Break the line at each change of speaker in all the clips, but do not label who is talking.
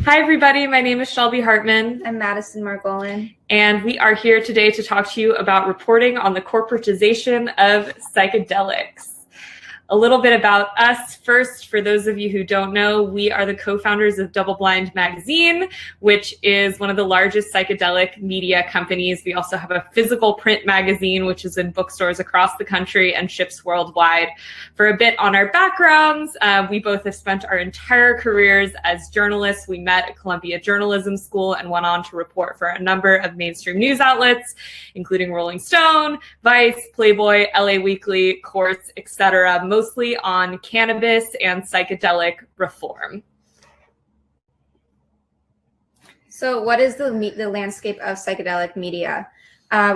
Hi, everybody. My name is Shelby Hartman.
I'm Madison Margolin.
And we are here today to talk to you about reporting on the corporatization of psychedelics. A little bit about us first. For those of you who don't know, we are the co-founders of Double Blind Magazine, which is one of the largest psychedelic media companies. We also have a physical print magazine, which is in bookstores across the country and ships worldwide. For a bit on our backgrounds, we both have spent our entire careers as journalists. We met at Columbia Journalism School and went on to report for a number of mainstream news outlets, including Rolling Stone, Vice, Playboy, LA Weekly, Quartz, etc., mostly on cannabis and psychedelic reform.
So what is the landscape of psychedelic media?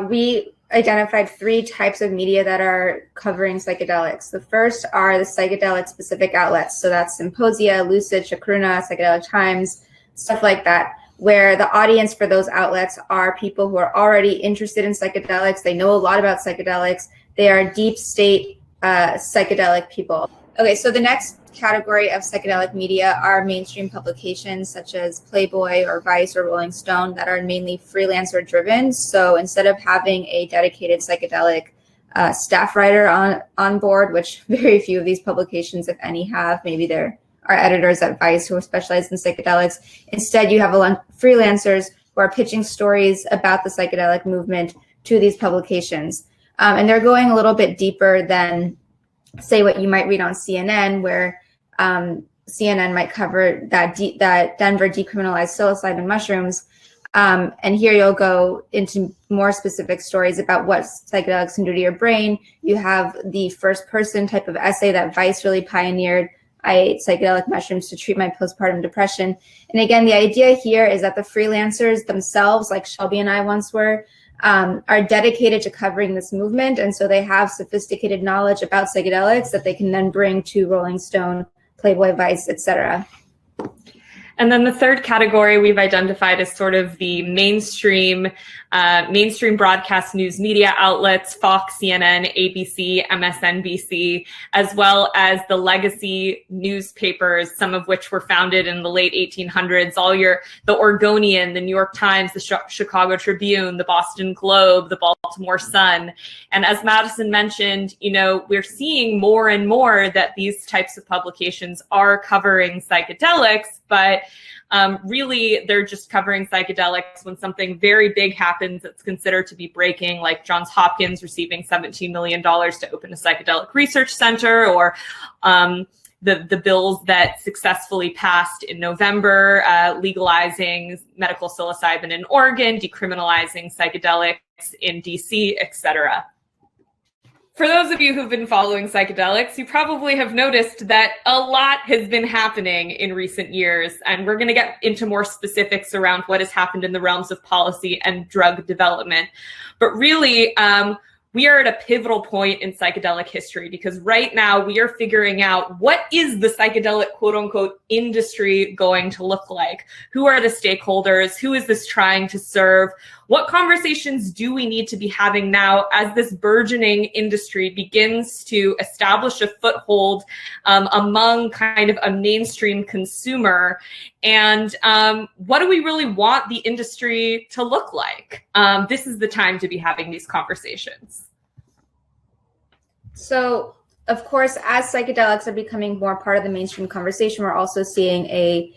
We identified 3 types of media that are covering psychedelics. The first are the psychedelic specific outlets. So that's Symposia, Lucid, Chacruna, Psychedelic Times, stuff like that, where the audience for those outlets are people who are already interested in psychedelics. They know a lot about psychedelics. They are deep state psychedelic people. Okay, so the next category of psychedelic media are mainstream publications such as Playboy or Vice or Rolling Stone that are mainly freelancer driven. So instead of having a dedicated psychedelic staff writer on board, which very few of these publications, if any, have, maybe there are editors at Vice who are specialized in psychedelics. Instead, you have freelancers who are pitching stories about the psychedelic movement to these publications. And they're going a little bit deeper than, say, what you might read on CNN, where CNN might cover that Denver decriminalized psilocybin mushrooms. And here you'll go into more specific stories about what psychedelics can do to your brain. You have the first person type of essay that Vice really pioneered. I ate psychedelic mushrooms to treat my postpartum depression. And again, the idea here is that the freelancers themselves, like Shelby and I once were, are dedicated to covering this movement. And so they have sophisticated knowledge about psychedelics that they can then bring to Rolling Stone, Playboy, Vice, etc.
And then the third category we've identified as sort of the mainstream broadcast news media outlets, Fox, CNN, ABC, MSNBC, as well as the legacy newspapers, some of which were founded in the late 1800s, the Oregonian, the New York Times, the Chicago Tribune, the Boston Globe, the Baltimore Sun. And as Madison mentioned, we're seeing more and more that these types of publications are covering psychedelics, but really, they're just covering psychedelics when something very big happens that's considered to be breaking, like Johns Hopkins receiving $17 million to open a psychedelic research center, or the bills that successfully passed in November, legalizing medical psilocybin in Oregon, decriminalizing psychedelics in DC, etc. For those of you who've been following psychedelics, you probably have noticed that a lot has been happening in recent years, and we're going to get into more specifics around what has happened in the realms of policy and drug development. But really, we are at a pivotal point in psychedelic history, because right now we are figuring out, what is the psychedelic quote unquote industry going to look like? Who are the stakeholders? Who is this trying to serve? What conversations do we need to be having now as this burgeoning industry begins to establish a foothold among kind of a mainstream consumer? And what do we really want the industry to look like? This is the time to be having these conversations.
So, of course, as psychedelics are becoming more part of the mainstream conversation, we're also seeing a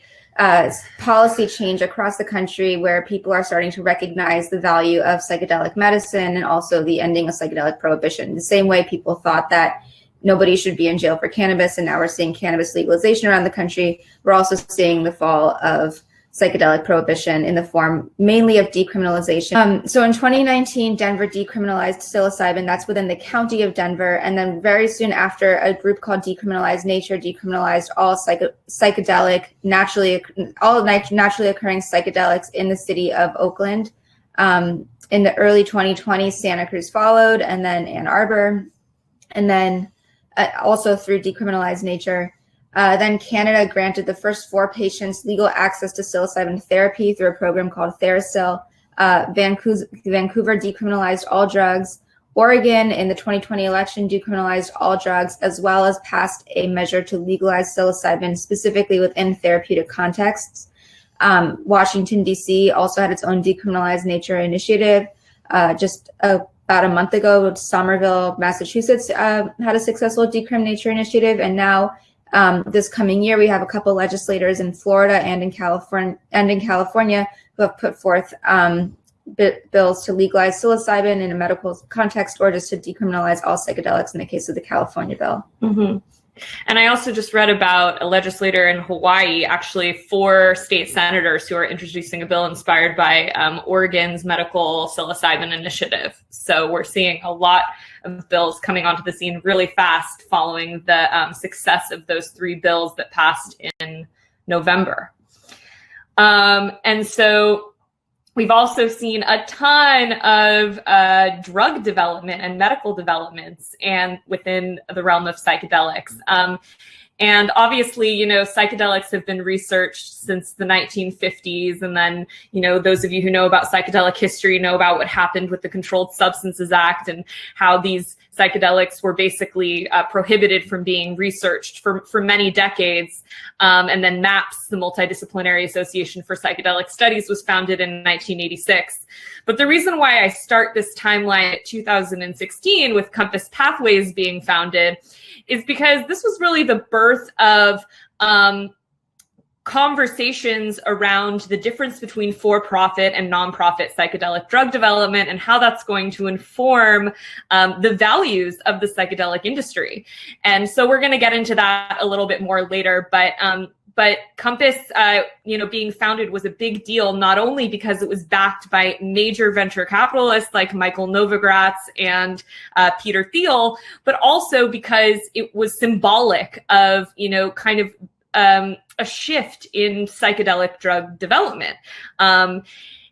policy change across the country where people are starting to recognize the value of psychedelic medicine and also the ending of psychedelic prohibition. The same way people thought that nobody should be in jail for cannabis, and now we're seeing cannabis legalization around the country, we're also seeing the fall of psychedelic prohibition in the form mainly of decriminalization. So in 2019, Denver decriminalized psilocybin. That's within the county of Denver. And then very soon after, a group called Decriminalize Nature decriminalized all naturally occurring psychedelics in the city of Oakland. In the early 2020s, Santa Cruz followed, and then Ann Arbor, and then also through Decriminalize Nature. Then Canada granted the first 4 patients legal access to psilocybin therapy through a program called TheraPsil. Vancouver decriminalized all drugs. Oregon in the 2020 election decriminalized all drugs, as well as passed a measure to legalize psilocybin specifically within therapeutic contexts. Washington, D.C. also had its own decriminalize nature initiative. Just about a month ago, Somerville, Massachusetts had a successful decrim nature initiative. And now this coming year, we have a couple legislators in Florida and in California who have put forth bills to legalize psilocybin in a medical context, or just to decriminalize all psychedelics in the case of the California bill.
Mm-hmm. And I also just read about a legislator in Hawaii, actually 4 state senators who are introducing a bill inspired by Oregon's medical psilocybin initiative. So we're seeing a lot of bills coming onto the scene really fast following the success of those 3 bills that passed in November. And so we've also seen a ton of drug development and medical developments and within the realm of psychedelics. And obviously, you know, psychedelics have been researched since the 1950s. And then, you know, those of you who know about psychedelic history know about what happened with the Controlled Substances Act and how these psychedelics were basically prohibited from being researched for many decades. And then MAPS, the Multidisciplinary Association for Psychedelic Studies, was founded in 1986. But the reason why I start this timeline at 2016 with Compass Pathways being founded is because this was really the birth of conversations around the difference between for-profit and nonprofit psychedelic drug development and how that's going to inform the values of the psychedelic industry. And so we're going to get into that a little bit more later, but Compass, you know, being founded was a big deal, not only because it was backed by major venture capitalists like Michael Novogratz and Peter Thiel, but also because it was symbolic of, you know, kind of a shift in psychedelic drug development.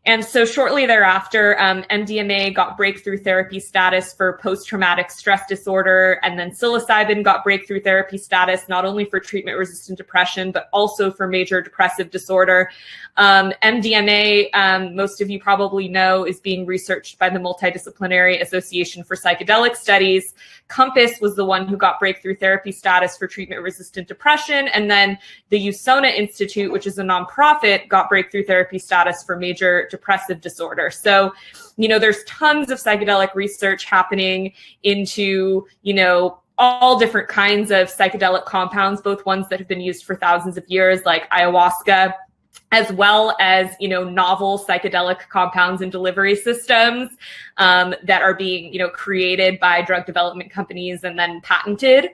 And so shortly thereafter, MDMA got breakthrough therapy status for post-traumatic stress disorder, and then psilocybin got breakthrough therapy status not only for treatment-resistant depression, but also for major depressive disorder. MDMA, most of you probably know, is being researched by the Multidisciplinary Association for Psychedelic Studies. Compass was the one who got breakthrough therapy status for treatment-resistant depression, and then the USONA Institute, which is a nonprofit, got breakthrough therapy status for major depressive disorder. So, you know, there's tons of psychedelic research happening into, you know, all different kinds of psychedelic compounds, both ones that have been used for thousands of years, like ayahuasca, as well as, you know, novel psychedelic compounds and delivery systems that are being, you know, created by drug development companies and then patented.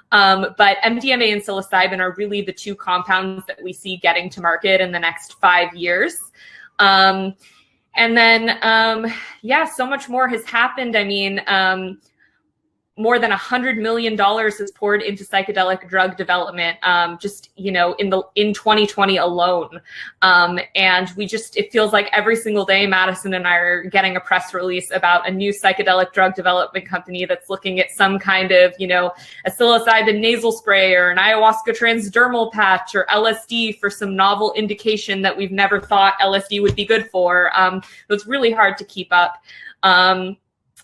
But MDMA and psilocybin are really the 2 compounds that we see getting to market in the next 5 years. And then, yeah, so much more has happened. I mean, more than $100 million is poured into psychedelic drug development, just, you know, in 2020 alone. And it feels like every single day, Madison and I are getting a press release about a new psychedelic drug development company that's looking at some kind of, you know, a psilocybin nasal spray or an ayahuasca transdermal patch or LSD for some novel indication that we've never thought LSD would be good for. So it's really hard to keep up.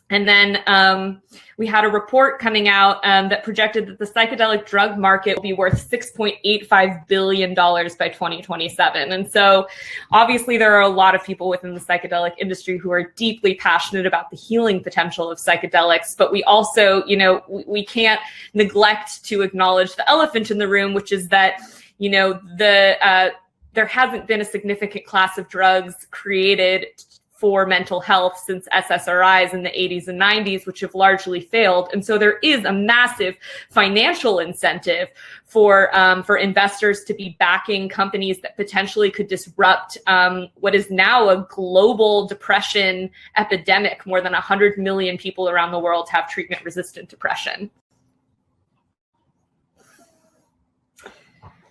And then we had a report coming out that projected that the psychedelic drug market will be worth $6.85 billion by 2027. And so obviously there are a lot of people within the psychedelic industry who are deeply passionate about the healing potential of psychedelics. But we also, you know, we can't neglect to acknowledge the elephant in the room, which is that, you know, there hasn't been a significant class of drugs created for mental health since SSRIs in the 80s and 90s, which have largely failed. And so there is a massive financial incentive for investors to be backing companies that potentially could disrupt what is now a global depression epidemic. More than 100 million people around the world have treatment-resistant depression.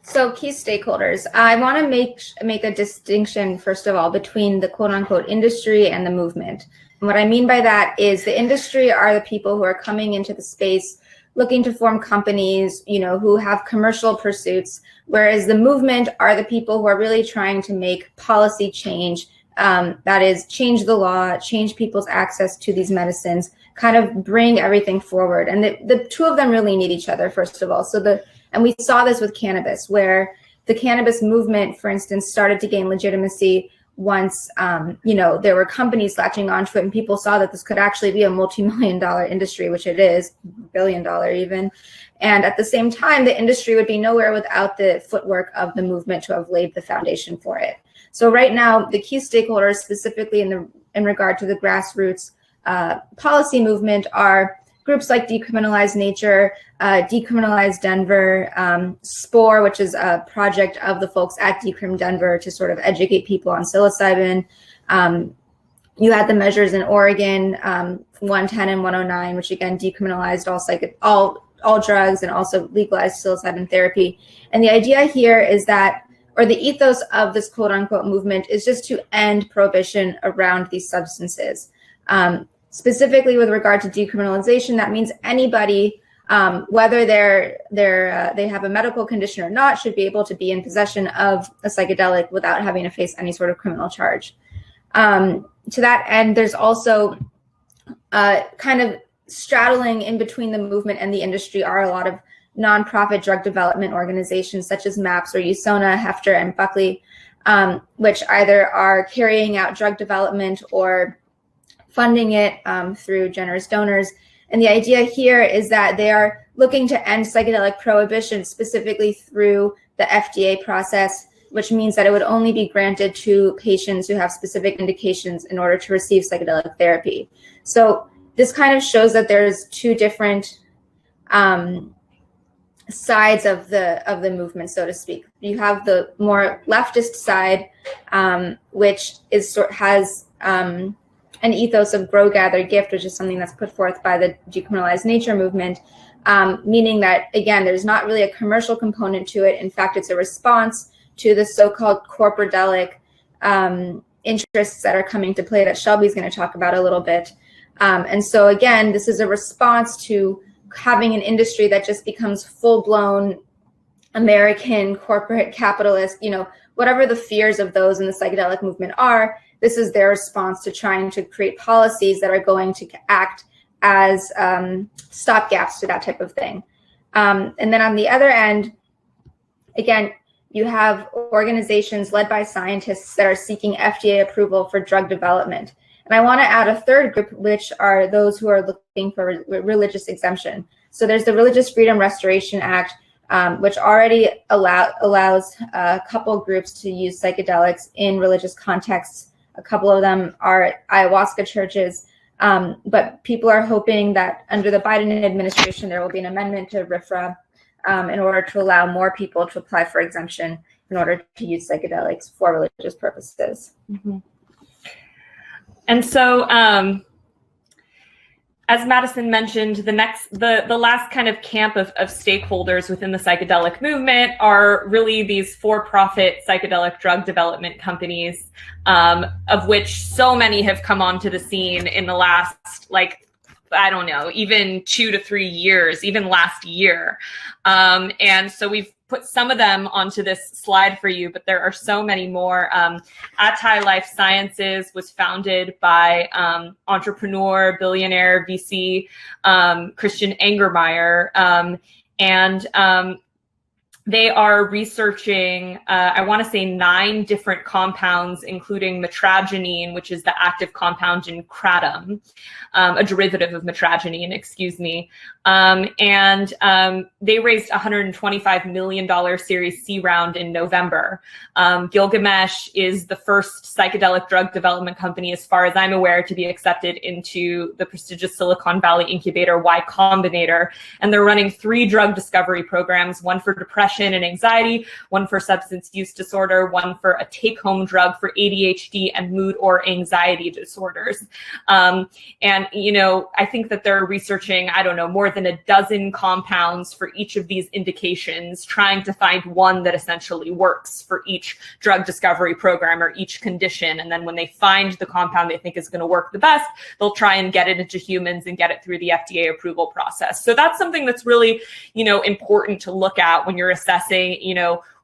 So key stakeholders, I want to make a distinction, first of all, between the quote unquote industry and the movement. And what I mean by that is the industry are the people who are coming into the space looking to form companies, you know, who have commercial pursuits, whereas the movement are the people who are really trying to make policy change, that is, change the law, change people's access to these medicines, kind of bring everything forward. And the 2 of them really need each other, first of all. And we saw this with cannabis, where the cannabis movement, for instance, started to gain legitimacy once, there were companies latching onto it and people saw that this could actually be a multi-million-dollar industry, which it is, billion-dollar even. And at the same time, the industry would be nowhere without the footwork of the movement to have laid the foundation for it. So right now, the key stakeholders, specifically in regard to the grassroots policy movement, are groups like Decriminalize Nature, Decriminalize Denver, SPORE, which is a project of the folks at Decrim Denver to sort of educate people on psilocybin. You had the measures in Oregon, 110 and 109, which again decriminalized all drugs and also legalized psilocybin therapy. And the idea here is that, or the ethos of this quote unquote movement, is just to end prohibition around these substances. Specifically with regard to decriminalization, that means anybody, whether they have a medical condition or not, should be able to be in possession of a psychedelic without having to face any sort of criminal charge. To that end, there's also kind of straddling in between the movement and the industry are a lot of nonprofit drug development organizations such as MAPS or USONA, Hefter, and Buckley, which either are carrying out drug development or funding it through generous donors. And the idea here is that they are looking to end psychedelic prohibition specifically through the FDA process, which means that it would only be granted to patients who have specific indications in order to receive psychedelic therapy. So this kind of shows that there's two different sides of the movement, so to speak. You have the more leftist side, which has an ethos of grow, gather, gift, which is something that's put forth by the Decriminalize Nature movement, meaning that, again, there's not really a commercial component to it. In fact, it's a response to the so-called corporatedelic interests that are coming to play that Shelby's going to talk about a little bit. And so, again, this is a response to having an industry that just becomes full-blown American corporate capitalist, whatever the fears of those in the psychedelic movement are. This is their response to trying to create policies that are going to act as stopgaps to that type of thing. And then on the other end, again, you have organizations led by scientists that are seeking FDA approval for drug development. And I want to add a third group, which are those who are looking for religious exemption. So there's the Religious Freedom Restoration Act, which already allows a couple groups to use psychedelics in religious contexts. A couple of them are ayahuasca churches, but people are hoping that under the Biden administration, there will be an amendment to RFRA in order to allow more people to apply for exemption in order to use psychedelics for religious purposes.
Mm-hmm. And so, as Madison mentioned, the last kind of camp of stakeholders within the psychedelic movement are really these for-profit psychedelic drug development companies, of which so many have come onto the scene in the last, even 2 to 3 years, even last year. And so we've put some of them onto this slide for you, but there are so many more. Atai Life Sciences was founded by entrepreneur, billionaire, VC, Christian Angermeyer. And they are researching, I want to say 9 different compounds, including metragenine, which is the active compound in kratom, a derivative of metragenine, excuse me. And they raised $125 million Series C round in November. Gilgamesh is the first psychedelic drug development company, as far as I'm aware, to be accepted into the prestigious Silicon Valley incubator Y Combinator. And they're running 3 drug discovery programs, one for depression and anxiety, one for substance use disorder, one for a take-home drug for ADHD and mood or anxiety disorders. And, I think that they're researching, more than a dozen compounds for each of these indications, trying to find one that essentially works for each drug discovery program or each condition. And then when they find the compound they think is going to work the best, they'll try and get it into humans and get it through the FDA approval process. So that's something that's really, important to look at when you're assessing,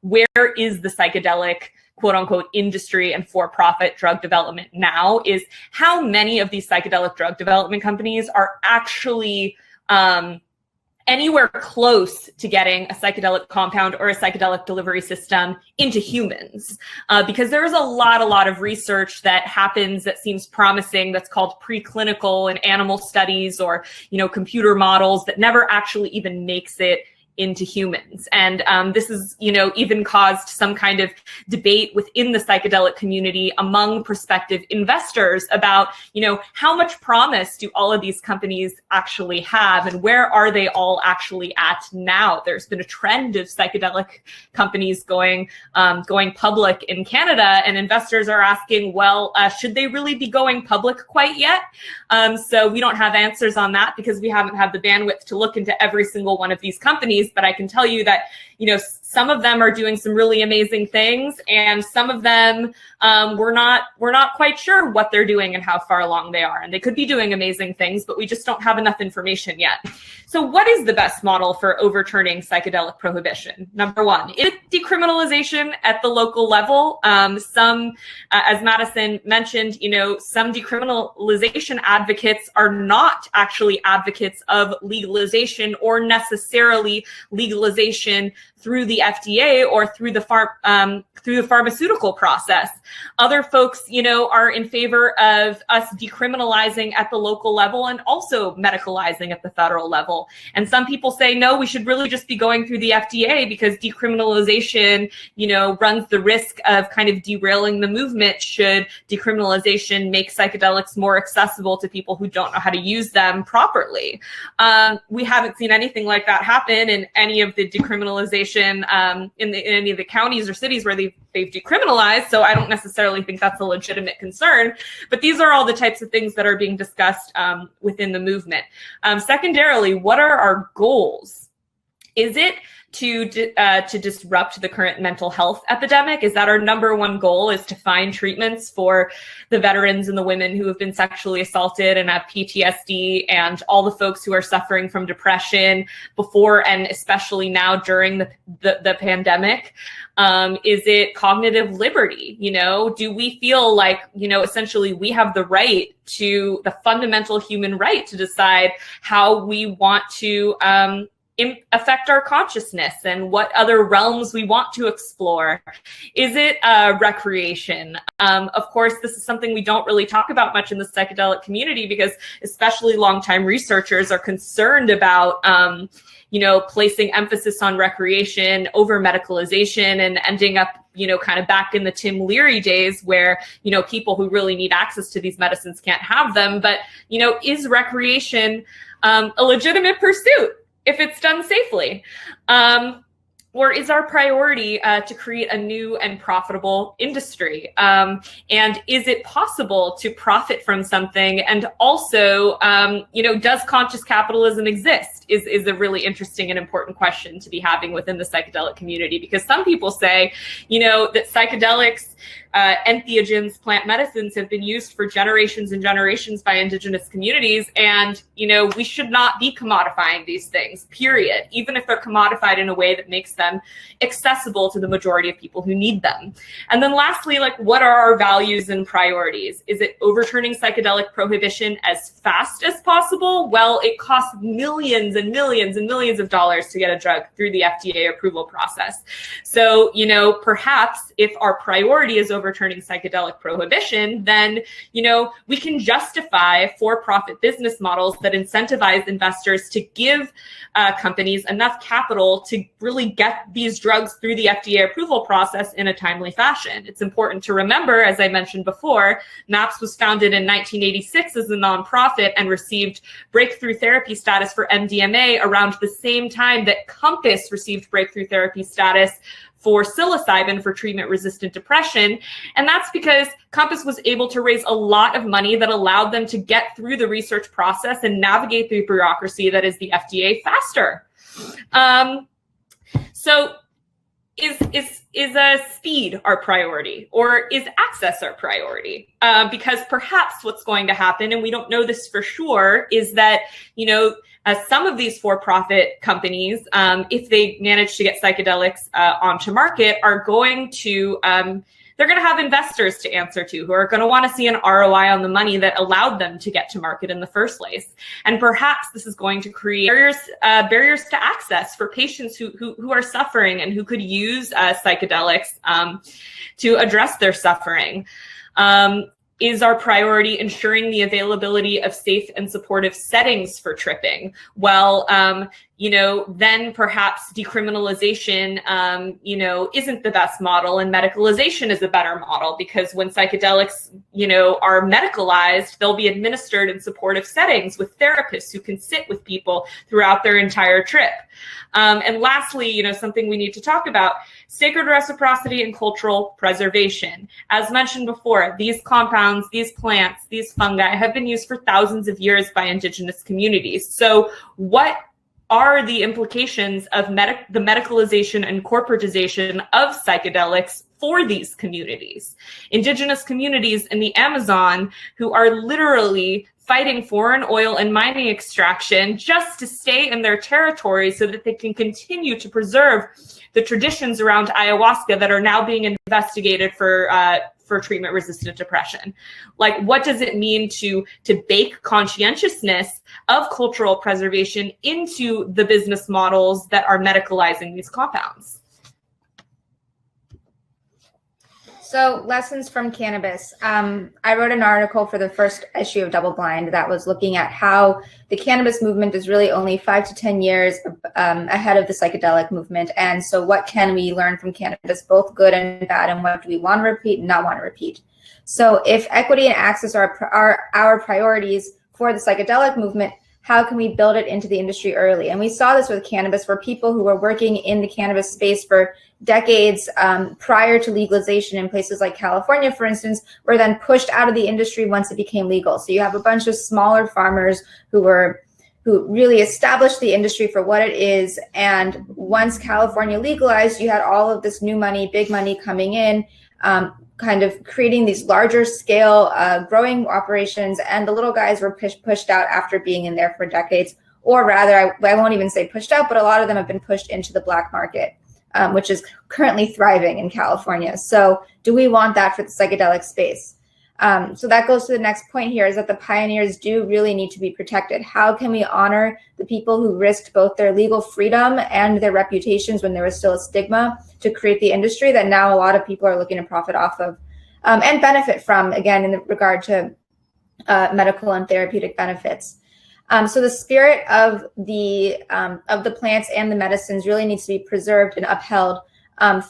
where is the psychedelic quote unquote industry and for-profit drug development now, is how many of these psychedelic drug development companies are actually anywhere close to getting a psychedelic compound or a psychedelic delivery system into humans, because there is a lot of research that happens that seems promising, that's called preclinical and animal studies or, computer models that never actually even makes it into humans. And this has, even caused some kind of debate within the psychedelic community among prospective investors about, how much promise do all of these companies actually have, and where are they all actually at now? There's been a trend of psychedelic companies going public in Canada, and investors are asking, well, should they really be going public quite yet? So we don't have answers on that because we haven't had the bandwidth to look into every single one of these companies. But I can tell you that, some of them are doing some really amazing things, and some of them we're not quite sure what they're doing and how far along they are. And they could be doing amazing things, but we just don't have enough information yet. So what is the best model for overturning psychedelic prohibition? Number one, is decriminalization at the local level. As Madison mentioned, some decriminalization advocates are not actually advocates of legalization or necessarily legalization through the FDA or through the pharmaceutical process. Other folks, are in favor of us decriminalizing at the local level and also medicalizing at the federal level. And some people say, no, we should really just be going through the FDA because decriminalization, runs the risk of kind of derailing the movement should decriminalization make psychedelics more accessible to people who don't know how to use them properly. We haven't seen anything like that happen in any of the decriminalization in any of the counties or cities where they've decriminalized. So I don't necessarily think that's a legitimate concern, but these are all the types of things that are being discussed within the movement. Secondarily, what are our goals? Is it to disrupt the current mental health epidemic? Is that our number one goal, is to find treatments for the veterans and the women who have been sexually assaulted and have PTSD and all the folks who are suffering from depression before and especially now during the pandemic? Is it cognitive liberty? Do we feel like, essentially we have the right to the fundamental human right to decide how we want to affect our consciousness and what other realms we want to explore? Is it recreation? Of course, this is something we don't really talk about much in the psychedelic community because especially longtime researchers are concerned about placing emphasis on recreation over medicalization and ending up, kind of back in the Tim Leary days where, people who really need access to these medicines can't have them. But, is recreation a legitimate pursuit if it's done safely? Or is our priority to create a new and profitable industry? And is it possible to profit from something? And also, does conscious capitalism exist? Is a really interesting and important question to be having within the psychedelic community, because some people say, that psychedelics, entheogens, plant medicines have been used for generations and generations by indigenous communities. And, we should not be commodifying these things, period, even if they're commodified in a way that makes them accessible to the majority of people who need them. And then lastly, what are our values and priorities? Is it overturning psychedelic prohibition as fast as possible? Well, it costs millions and millions and millions of dollars to get a drug through the FDA approval process. So, perhaps if our priority is overturning psychedelic prohibition, then, we can justify for-profit business models that incentivize investors to give companies enough capital to really get these drugs through the FDA approval process in a timely fashion. It's important to remember, as I mentioned before, MAPS was founded in 1986 as a nonprofit and received breakthrough therapy status for MDMA around the same time that Compass received breakthrough therapy status for psilocybin for treatment-resistant depression. And that's because Compass was able to raise a lot of money that allowed them to get through the research process and navigate the bureaucracy that is the FDA faster. So is speed our priority, or is access our priority? Because perhaps what's going to happen, and we don't know this for sure, is that, some of these for-profit companies, if they manage to get psychedelics onto market, are going to they're going to have investors to answer to who are going to want to see an ROI on the money that allowed them to get to market in the first place. And perhaps this is going to create barriers to access for patients who are suffering and who could use psychedelics to address their suffering. Is our priority ensuring the availability of safe and supportive settings for tripping? Well, then perhaps decriminalization, isn't the best model, and medicalization is a better model, because when psychedelics, are medicalized, they'll be administered in supportive settings with therapists who can sit with people throughout their entire trip. And lastly, something we need to talk about, sacred reciprocity and cultural preservation. As mentioned before, these compounds, these plants, these fungi have been used for thousands of years by indigenous communities. So what are the implications of the medicalization and corporatization of psychedelics for these communities? Indigenous communities in the Amazon who are literally fighting foreign oil and mining extraction just to stay in their territory so that they can continue to preserve the traditions around ayahuasca that are now being investigated for treatment-resistant depression. Like, what does it mean to bake conscientiousness of cultural preservation into the business models that are medicalizing these compounds?
So, lessons from cannabis. I wrote an article for the first issue of Double Blind that was looking at how the cannabis movement is really only 5 to 10 years ahead of the psychedelic movement. And so what can we learn from cannabis, both good and bad, and what do we want to repeat and not want to repeat? So if equity and access are our priorities for the psychedelic movement, how can we build it into the industry early? And we saw this with cannabis, where people who were working in the cannabis space for decades prior to legalization in places like California, for instance, were then pushed out of the industry once it became legal. So you have a bunch of smaller farmers who really established the industry for what it is. And once California legalized, you had all of this new money, big money coming in, kind of creating these larger scale growing operations, and the little guys were pushed out after being in there for decades. Or rather, I won't even say pushed out, but a lot of them have been pushed into the black market, which is currently thriving in California. So do we want that for the psychedelic space? So that goes to the next point here, is that the pioneers do really need to be protected. How can we honor the people who risked both their legal freedom and their reputations when there was still a stigma to create the industry that now a lot of people are looking to profit off of and benefit from, again, in regard to medical and therapeutic benefits. So the spirit of the plants and the medicines really needs to be preserved and upheld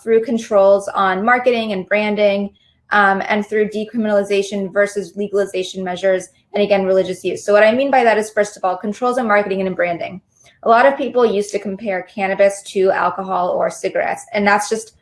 through controls on marketing and branding, and through decriminalization versus legalization measures, and again, religious use. So what I mean by that is, first of all, controls on marketing and branding. A lot of people used to compare cannabis to alcohol or cigarettes, and that's just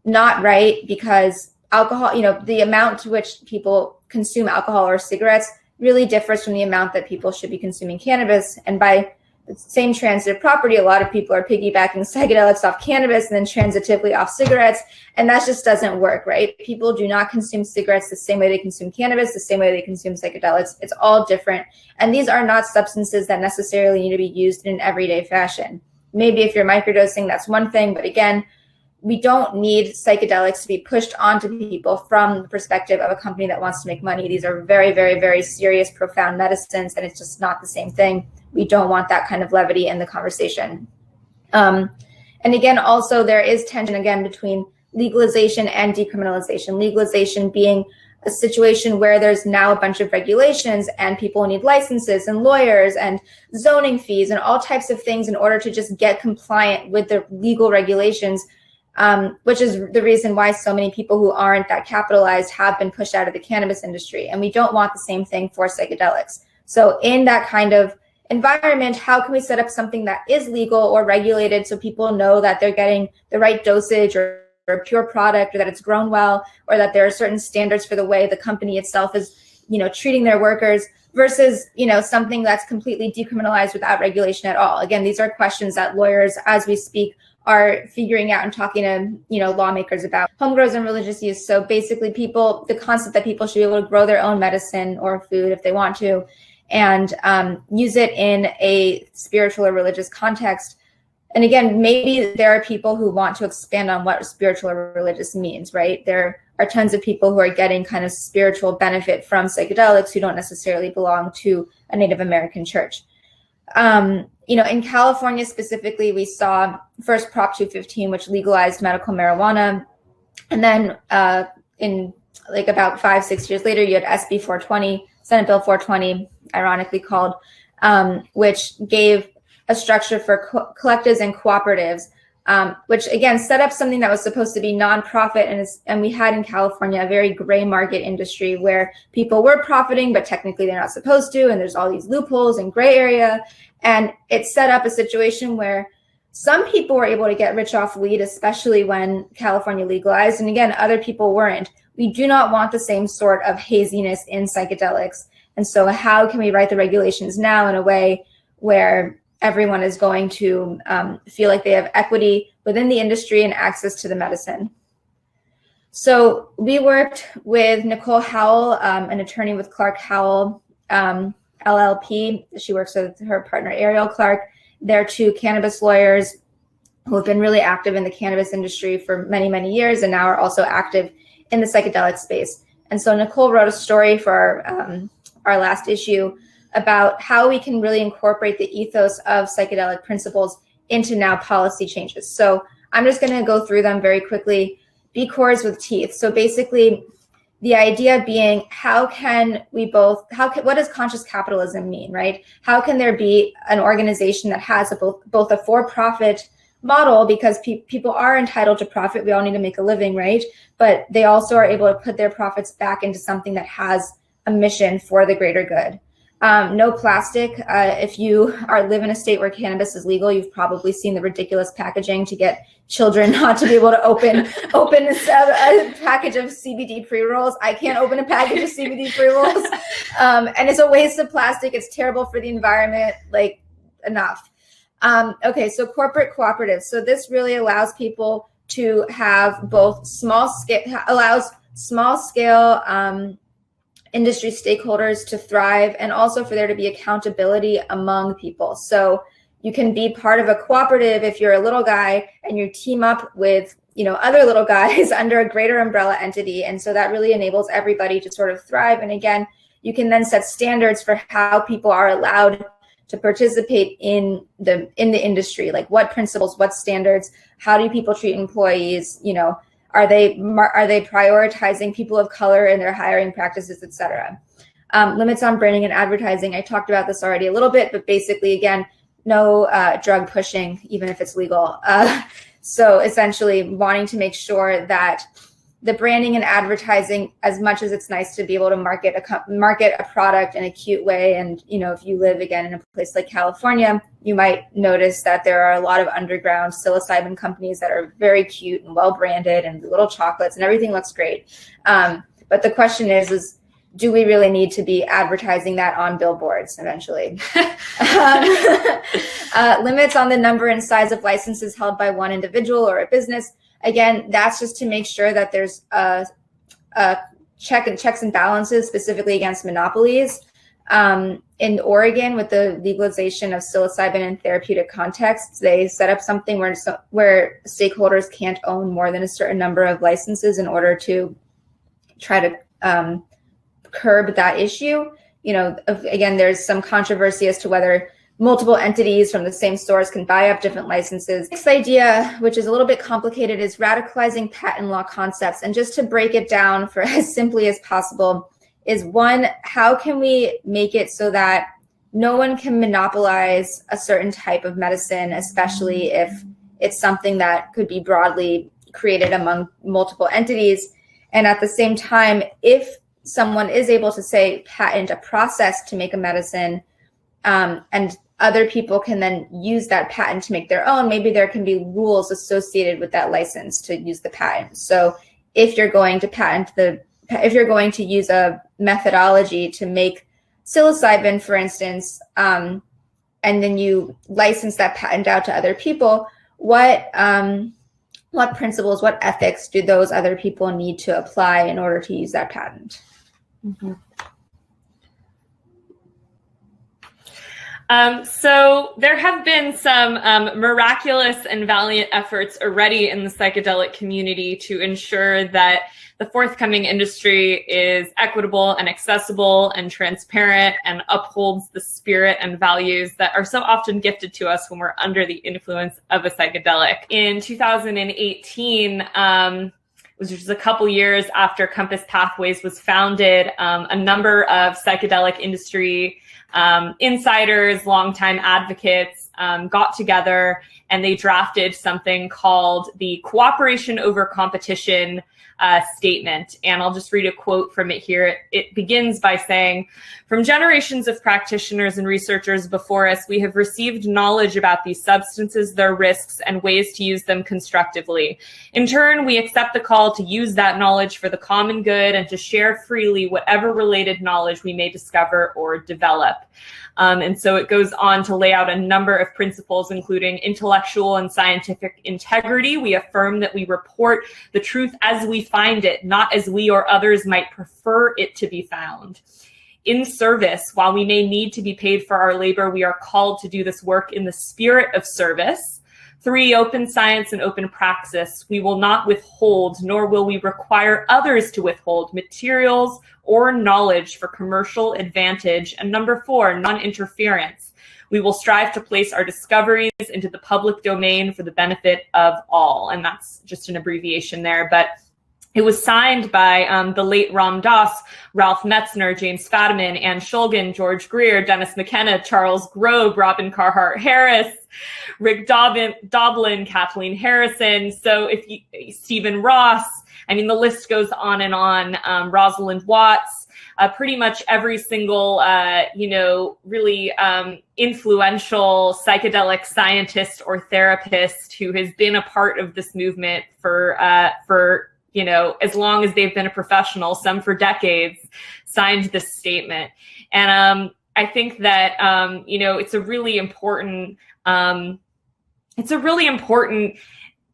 not right, because alcohol, the amount to which people consume alcohol or cigarettes really differs from the amount that people should be consuming cannabis. And by the same transitive property, a lot of people are piggybacking psychedelics off cannabis and then transitively off cigarettes, and that just doesn't work, right? People do not consume cigarettes the same way they consume cannabis, the same way they consume psychedelics. It's all different, and these are not substances that necessarily need to be used in an everyday fashion. Maybe if you're microdosing, that's one thing, but again, we don't need psychedelics to be pushed onto people from the perspective of a company that wants to make money. These are very, very, very serious, profound medicines, and it's just not the same thing. We don't want that kind of levity in the conversation. And again, also there is tension, again, between legalization and decriminalization. Legalization being a situation where there's now a bunch of regulations and people need licenses and lawyers and zoning fees and all types of things in order to just get compliant with the legal regulations, which is the reason why so many people who aren't that capitalized have been pushed out of the cannabis industry. And we don't want the same thing for psychedelics. So in that kind of environment, how can we set up something that is legal or regulated so people know that they're getting the right dosage or a pure product, or that it's grown well, or that there are certain standards for the way the company itself is, treating their workers, versus, something that's completely decriminalized without regulation at all. Again, these are questions that lawyers, as we speak, are figuring out and talking to, lawmakers about. Home grows and religious use. So basically the concept that people should be able to grow their own medicine or food if they want to, and use it in a spiritual or religious context. And again, maybe there are people who want to expand on what spiritual or religious means, right? There are tons of people who are getting kind of spiritual benefit from psychedelics who don't necessarily belong to a Native American church. In California specifically, we saw first Prop 215, which legalized medical marijuana. And then in like about 5-6 years later, you had SB 420, Senate Bill 420, ironically called, which gave a structure for collectives and cooperatives, which again set up something that was supposed to be nonprofit, and we had in California a very gray market industry where people were profiting, but technically they're not supposed to, and there's all these loopholes and gray area, and it set up a situation where some people were able to get rich off weed, especially when California legalized, and again, other people weren't. We do not want the same sort of haziness in psychedelics, and so how can we write the regulations now in a way where everyone is going to feel like they have equity within the industry and access to the medicine? So we worked with Nicole Howell, an attorney with Clark Howell LLP. She works with her partner Ariel Clark. They're two cannabis lawyers who have been really active in the cannabis industry for many, many years and now are also active in the psychedelic space. And so Nicole wrote a story for our last issue about how we can really incorporate the ethos of psychedelic principles into now policy changes. So I'm just going to go through them very quickly. B Corps with teeth. So basically, the idea being, what does conscious capitalism mean, right? How can there be an organization that has both a for-profit model, because people are entitled to profit, we all need to make a living, right? But they also are able to put their profits back into something that has a mission for the greater good. No plastic. If you live in a state where cannabis is legal, you've probably seen the ridiculous packaging to get children not to be able to open a package of CBD pre-rolls. I can't open a package of CBD pre-rolls. And it's a waste of plastic. It's terrible for the environment, like enough. Okay, so corporate cooperatives. So this really allows people to have both small scale industry stakeholders to thrive, and also for there to be accountability among people. So you can be part of a cooperative if you're a little guy and you team up with other little guys under a greater umbrella entity. And so that really enables everybody to sort of thrive. And again, you can then set standards for how people are allowed to participate in the industry, like what principles, what standards, how do people treat employees, are they prioritizing people of color in their hiring practices, et cetera. Limits on branding and advertising. I talked about this already a little bit, but basically, again, no drug pushing, even if it's legal. So essentially wanting to make sure that the branding and advertising, as much as it's nice to be able to market a product in a cute way, and if you live again in a place like California, you might notice that there are a lot of underground psilocybin companies that are very cute and well branded, and little chocolates, and everything looks great. But the question is do we really need to be advertising that on billboards eventually? Limits on the number and size of licenses held by one individual or a business. Again, that's just to make sure that there's a checks and balances, specifically against monopolies. In Oregon, with the legalization of psilocybin in therapeutic contexts, they set up something where stakeholders can't own more than a certain number of licenses in order to try to curb that issue. Again, there's some controversy as to whether multiple entities from the same source can buy up different licenses. Next idea, which is a little bit complicated, is radicalizing patent law concepts. And just to break it down for as simply as possible is, one, how can we make it so that no one can monopolize a certain type of medicine, especially if it's something that could be broadly created among multiple entities. And at the same time, if someone is able to, say, patent a process to make a medicine, and other people can then use that patent to make their own, maybe there can be rules associated with that license to use the patent. So if you're going to use a methodology to make psilocybin, for instance, and then you license that patent out to other people, what principles, what ethics do those other people need to apply in order to use that patent?
Mm-hmm. So there have been some miraculous and valiant efforts already in the psychedelic community to ensure that the forthcoming industry is equitable and accessible and transparent and upholds the spirit and values that are so often gifted to us when we're under the influence of a psychedelic. In 2018, which was a couple years after Compass Pathways was founded, a number of psychedelic industry insiders, longtime advocates got together and they drafted something called the Cooperation Over Competition statement. And I'll just read a quote from it here. It begins by saying, "From generations of practitioners and researchers before us, we have received knowledge about these substances, their risks, and ways to use them constructively. In turn, we accept the call to use that knowledge for the common good and to share freely whatever related knowledge we may discover or develop." And so it goes on to lay out a number of principles, including intellectual and scientific integrity. We affirm that we report the truth as we find it, not as we or others might prefer it to be found. In service, while we may need to be paid for our labor, we are called to do this work in the spirit of service. 3, open science and open praxis. We will not withhold, nor will we require others to withhold materials or knowledge for commercial advantage. And number 4, non-interference. We will strive to place our discoveries into the public domain for the benefit of all. And that's just an abbreviation there, but it was signed by the late Ram Dass, Ralph Metzner, James Fadiman, Anne Shulgin, George Greer, Dennis McKenna, Charles Grobe, Robin Carhart Harris, Rick Doblin, Kathleen Harrison. So Stephen Ross, I mean, the list goes on and on. Rosalind Watts, pretty much every single, really influential psychedelic scientist or therapist who has been a part of this movement for as long as they've been a professional, some for decades, signed this statement. And I think that, it's a really important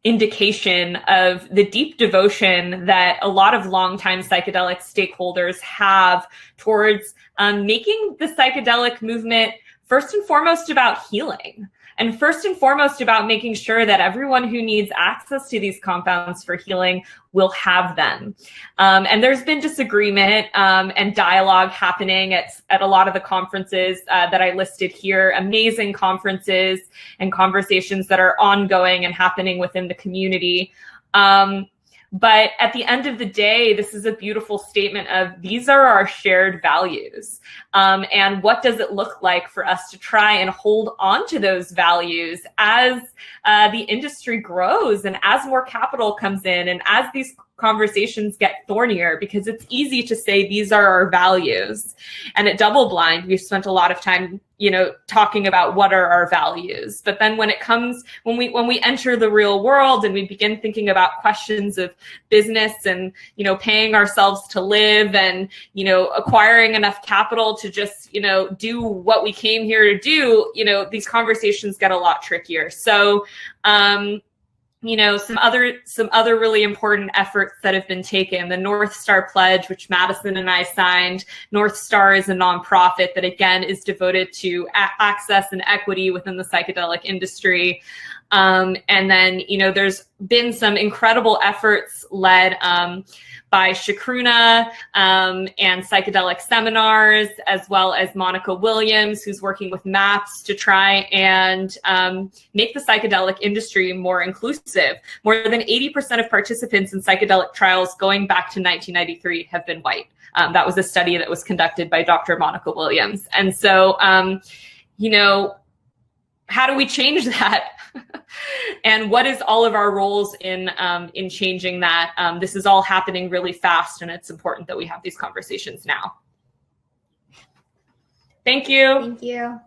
indication of the deep devotion that a lot of longtime psychedelic stakeholders have towards making the psychedelic movement first and foremost about healing. And first and foremost about making sure that everyone who needs access to these compounds for healing will have them. And there's been disagreement and dialogue happening at a lot of the conferences that I listed here, amazing conferences and conversations that are ongoing and happening within the community. But at the end of the day, this is a beautiful statement of these are our shared values. And what does it look like for us to try and hold on to those values as the industry grows and as more capital comes in and as these conversations get thornier, because it's easy to say these are our values. And at Double Blind, we've spent a lot of time, talking about what are our values. But then when we enter the real world and we begin thinking about questions of business and, paying ourselves to live and, acquiring enough capital to just, do what we came here to do, these conversations get a lot trickier. So, some other really important efforts that have been taken. The North Star Pledge, which Madison and I signed. North Star is a nonprofit that, again, is devoted to access and equity within the psychedelic industry. And then, there's been some incredible efforts led by Shakruna and psychedelic seminars, as well as Monica Williams, who's working with MAPS to try and make the psychedelic industry more inclusive. More than 80% of participants in psychedelic trials going back to 1993 have been white. That was a study that was conducted by Dr. Monica Williams. And so, how do we change that? And what is all of our roles in changing that? This is all happening really fast, and it's important that we have these conversations now. Thank you.
Thank you.